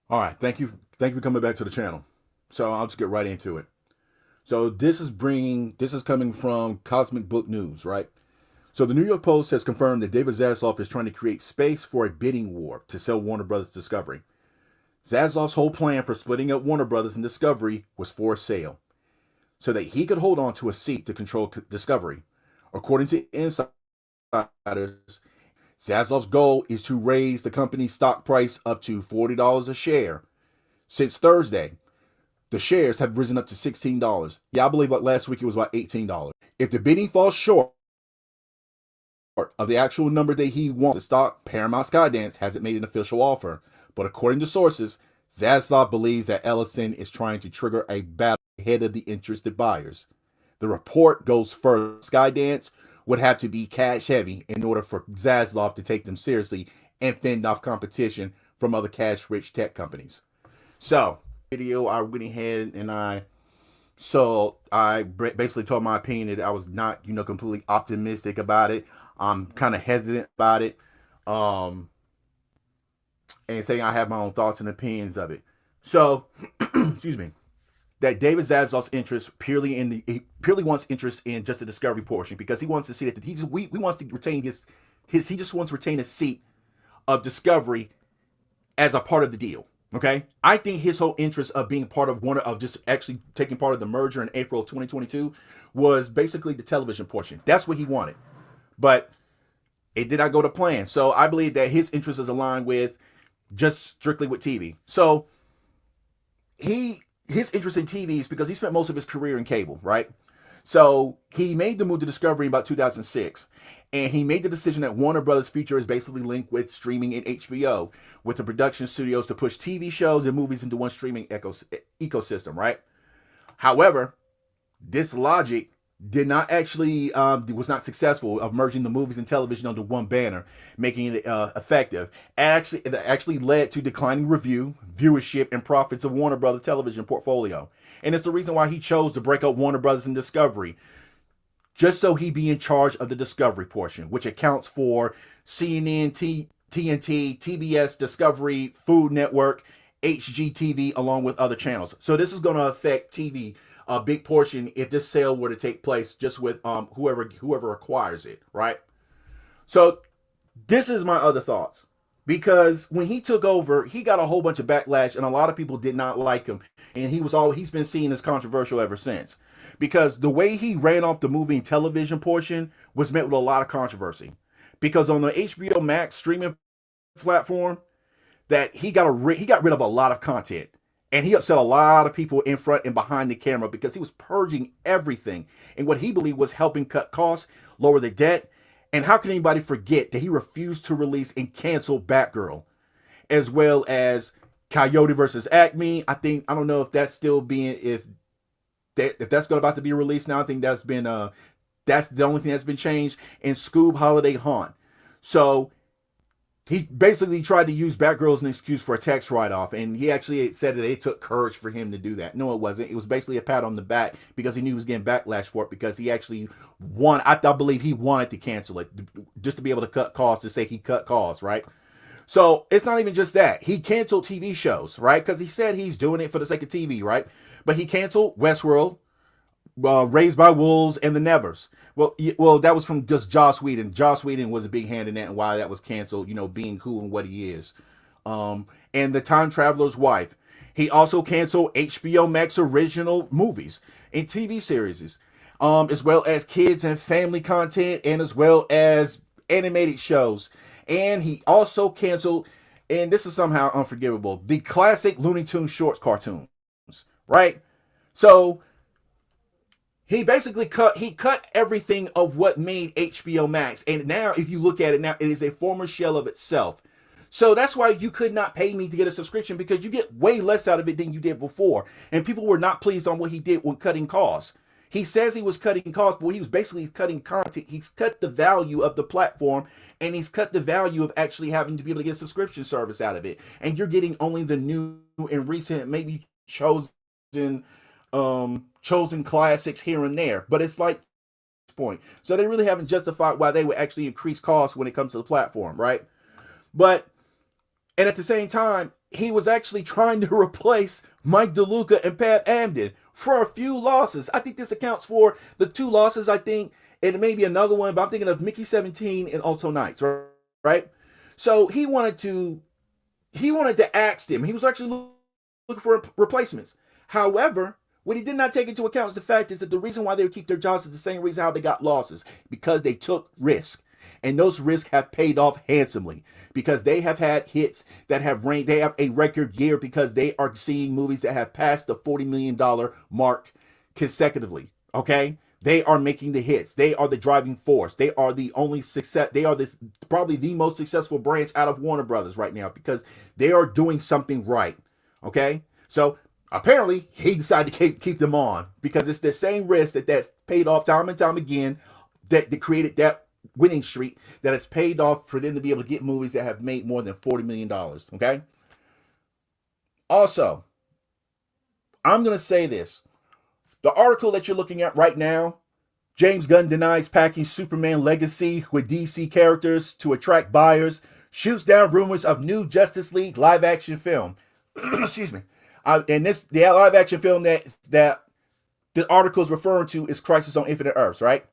All right, thank you for coming back to the channel. So I'll just get right into it. So this is coming from Cosmic Book News, right? So the New York Post has confirmed that David Zaslav is trying to create space for a bidding war to sell Warner Brothers Discovery. Zaslav's whole plan for splitting up Warner Brothers and Discovery was for sale, so that he could hold on to a seat to control Discovery. According to insiders, Zaslav's goal is to raise the company's stock price up to $40 a share. Since Thursday, the shares have risen up to $16. Yeah, I believe like last week it was about $18. If the bidding falls short of the actual number that he wants, the stock, Paramount Skydance hasn't made an official offer. But according to sources, Zaslav believes that Ellison is trying to trigger a battle ahead of the interested buyers. The report goes further. Skydance would have to be cash heavy in order for Zaslav to take them seriously and fend off competition from other cash rich tech companies. So, video, I went ahead and I basically told my opinion that I was not, completely optimistic about it. I'm kind of hesitant about it. Um, and saying I have my own thoughts and opinions of it. So, excuse me, that David Zaslav's interest he purely wants interest in just the discovery portion because he wants to see that we wants to retain his he just wants to retain a seat of discovery as a part of the deal. Okay, I think his whole interest of being part of one of just actually taking part of the merger in April of 2022 was basically the television portion. That's what he wanted, but it did not go to plan. So I believe that his interest is aligned with just strictly with TV. So his interest in TV is because he spent most of his career in cable, right? So he made the move to Discovery in about 2006, and he made the decision that Warner Brothers' future is basically linked with streaming and HBO, with the production studios to push TV shows and movies into one streaming ecosystem, right? However, this logic did not actually was not successful of merging the movies and television under one banner, making it effective. It actually led to declining viewership, and profits of Warner Brothers television portfolio. And it's the reason why he chose to break up Warner Brothers and Discovery, just so he be in charge of the Discovery portion, which accounts for CNN, TNT, TBS, Discovery, Food Network, HGTV, along with other channels. So this is going to affect TV a big portion if this sale were to take place, just with whoever acquires it, right? So this is my other thoughts, because when he took over, he got a whole bunch of backlash, and a lot of people did not like him, and he's been seen as controversial ever since, because the way he ran off the movie and television portion was met with a lot of controversy, because on the HBO Max streaming platform, that he got rid of a lot of content, and he upset a lot of people in front and behind the camera because he was purging everything and what he believed was helping cut costs, lower the debt. And how can anybody forget that he refused to release and cancel Batgirl, as well as Coyote versus Acme? I don't know if that's still being if that's going about to be released now. I think that's the only thing that's been changed. And Scoob Holiday Haunt. So he basically tried to use Batgirl as an excuse for a tax write-off, and he actually said that it took courage for him to do that. No, it wasn't. It was basically a pat on the back because he knew he was getting backlash for it, because he actually I believe he wanted to cancel it just to be able to cut costs, to say he cut costs, right? So it's not even just that. He canceled TV shows, right? Because he said he's doing it for the sake of TV, right? But he canceled Westworld, Raised by Wolves, and The Nevers. Well, that was from just Joss Whedon. Joss Whedon was a big hand in that, and why that was canceled. Being who and what he is. And The Time Traveler's Wife. He also canceled HBO Max original movies and TV series, as well as kids and family content, and as well as animated shows. And he also canceled, and this is somehow unforgivable, the classic Looney Tunes shorts cartoons, right? So he basically cut everything of what made HBO Max, and now if you look at it now, it is a former shell of itself. So that's why you could not pay me to get a subscription, because you get way less out of it than you did before, and people were not pleased on what he did with cutting costs. He says he was cutting costs, but he was basically cutting content. He's cut the value of the platform, and he's cut the value of actually having to be able to get a subscription service out of it. And you're getting only the new and recent, maybe chosen classics here and there, but it's like point. So they really haven't justified why they would actually increase costs when it comes to the platform, right? But and at the same time, he was actually trying to replace Mike DeLuca and Pat Amden for a few losses. I think this accounts for the two losses, I think, and maybe another one, but I'm thinking of Mickey 17 and Alto Knights, right? So he wanted to axe them. He was actually looking for replacements. However, what he did not take into account is the fact is that the reason why they would keep their jobs is the same reason how they got losses, because they took risk. And those risks have paid off handsomely because they have had hits that have ranked. They have a record year because they are seeing movies that have passed the $40 million mark consecutively. Okay. They are making the hits. They are the driving force. They are the only success. They are this probably the most successful branch out of Warner Brothers right now because they are doing something right. Okay. So apparently he decided to keep them on because it's the same risk that's paid off time and time again that created that winning streak that has paid off for them to be able to get movies that have made more than $40 million. Okay. Also, I'm going to say this. The article that you're looking at right now, James Gunn denies packing Superman legacy with DC characters to attract buyers, shoots down rumors of new Justice League live action film. Excuse me. And the live action film that the article is referring to is Crisis on Infinite Earths, right?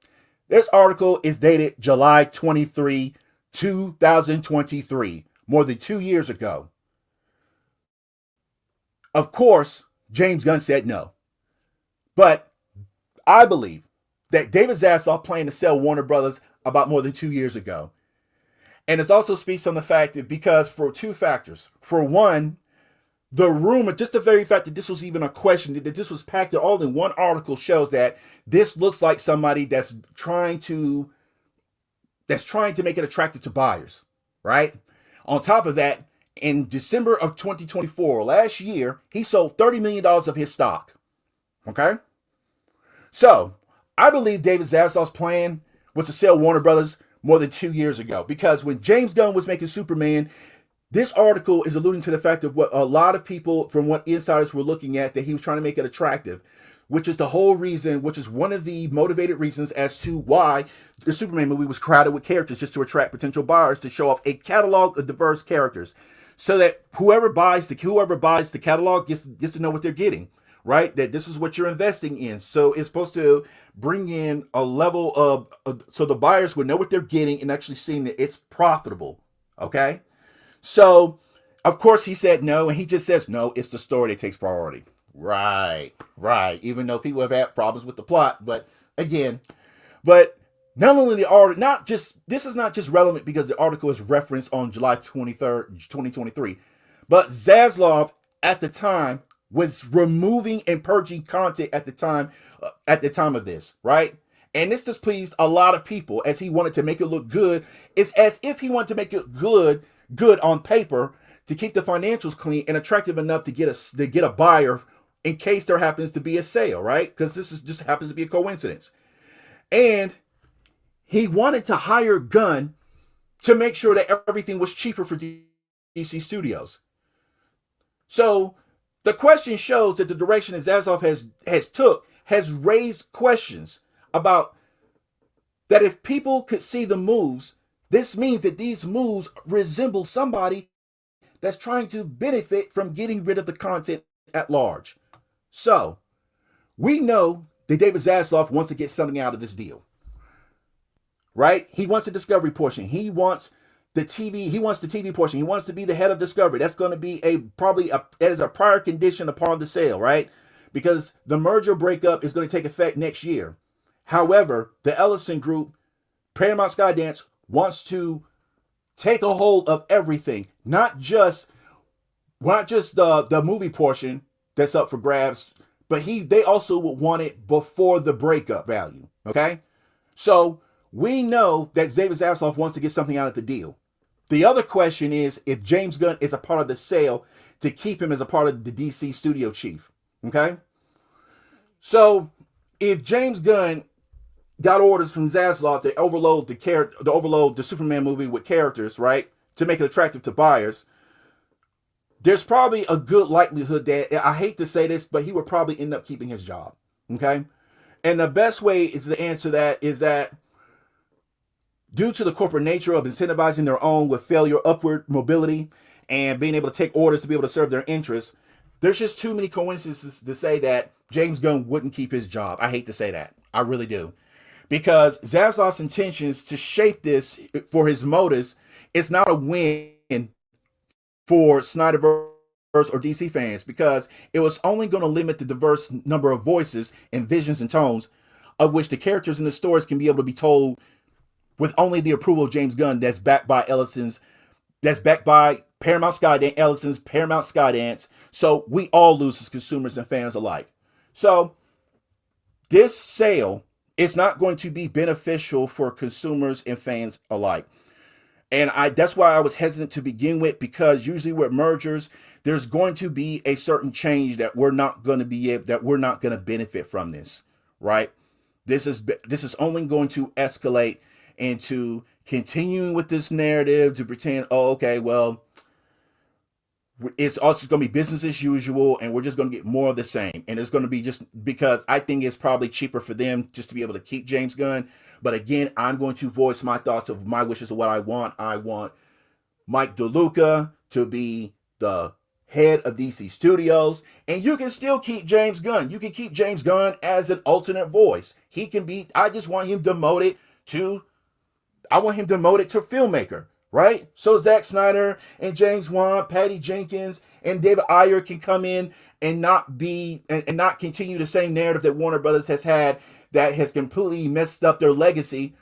This article is dated July 23, 2023, more than 2 years ago. Of course, James Gunn said no. But I believe that David Zaslav planned to sell Warner Brothers about more than 2 years ago. And it also speaks on the fact that because for two factors. For one, the rumor, just the very fact that this was even a question, that this was packed all in one article shows that this looks like somebody that's trying to make it attractive to buyers, right? On top of that, in December of 2024, last year, he sold $30 million of his stock. Okay? So, I believe David Zaslav's plan was to sell Warner Brothers more than 2 years ago because when James Gunn was making Superman, this article is alluding to the fact of what a lot of people from what insiders were looking at, that he was trying to make it attractive, which is the whole reason, which is one of the motivated reasons as to why the Superman movie was crowded with characters, just to attract potential buyers, to show off a catalog of diverse characters so that whoever buys the catalog gets to know what they're getting, right? That this is what you're investing in. So it's supposed to bring in a level of so the buyers would know what they're getting and actually seeing that it's profitable. Okay? So, of course, he said no, and he just says, no, it's the story that takes priority. Right. Even though people have had problems with the plot. But again, not only the article, this is not just relevant because the article is referenced on July 23rd, 2023, but Zaslav at the time was removing and purging content at the time of this, right? And this displeased a lot of people as he wanted to make it look good. It's as if he wanted to make it good on paper to keep the financials clean and attractive enough to get a buyer in case there happens to be a sale, right? Because this just happens to be a coincidence. And he wanted to hire Gunn to make sure that everything was cheaper for DC Studios. So the question shows that the direction that Zaslav has raised questions about that if people could see the moves, this means that these moves resemble somebody that's trying to benefit from getting rid of the content at large. So, we know that David Zaslav wants to get something out of this deal. Right? He wants the Discovery portion. He wants the TV portion. He wants to be the head of Discovery. That's going to be as a prior condition upon the sale, right? Because the merger breakup is going to take effect next year. However, the Ellison Group, Paramount Skydance, wants to take a hold of everything, not just the movie portion that's up for grabs, but they also would want it before the breakup value. Okay, so we know that David Zaslav wants to get something out of the deal. The other question is if James Gunn is a part of the sale to keep him as a part of the DC studio chief. Okay, so if James Gunn got orders from Zaslav to overload the Superman movie with characters, right, to make it attractive to buyers, there's probably a good likelihood that, I hate to say this, but he would probably end up keeping his job. Okay, and the best way is to answer that is that due to the corporate nature of incentivizing their own with failure upward mobility and being able to take orders to be able to serve their interests, there's just too many coincidences to say that James Gunn wouldn't keep his job. I hate to say that. I really do. Because Zaslav's intentions to shape this for his motives, it's not a win for Snyderverse or DC fans, because it was only going to limit the diverse number of voices and visions and tones of which the characters in the stories can be able to be told with only the approval of James Gunn, that's backed by Ellison's Paramount Skydance. So we all lose as consumers and fans alike. So this sale is not going to be beneficial for consumers and fans alike. And that's why I was hesitant to begin with, because usually with mergers, there's going to be a certain change that we're not going to benefit from this, right? This is only going to escalate into continuing with this narrative to pretend, oh, okay, well, it's also going to be business as usual, and we're just going to get more of the same. And it's going to be just because I think it's probably cheaper for them just to be able to keep James Gunn. But again, I'm going to voice my thoughts of my wishes of what I want. I want Mike DeLuca to be the head of DC Studios, and you can still keep James Gunn. You can keep James Gunn as an alternate voice. He can be. I want him demoted to filmmaker, right? So Zack Snyder and James Wan, Patty Jenkins, and David Ayer can come in and not continue the same narrative that Warner Brothers has had, that has completely messed up their legacy,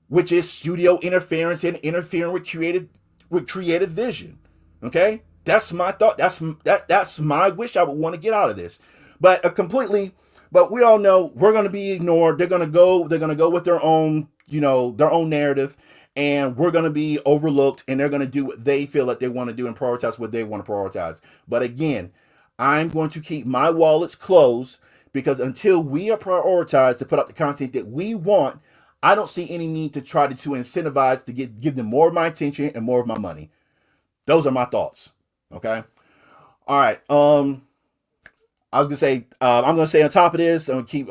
which is studio interference and interfering with creative vision. Okay, that's my thought. That's my wish I would want to get out of this. But but we all know we're going to be ignored. They're going to go with their own narrative, and we're going to be overlooked, and they're going to do what they feel that they want to do and prioritize what they want to prioritize. But again, I'm going to keep my wallets closed, because until we are prioritized to put up the content that we want, I don't see any need to try to incentivize to give them more of my attention and more of my money. Those are my thoughts. Okay. All right. I was gonna say I'm gonna stay on top of this. I'm gonna keep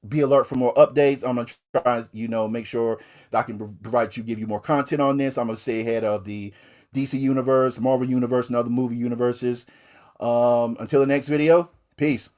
be alert for more updates. I'm gonna try make sure that I can give you more content on this. I'm gonna stay ahead of the DC universe, Marvel universe, and other movie universes. Until the next video, peace.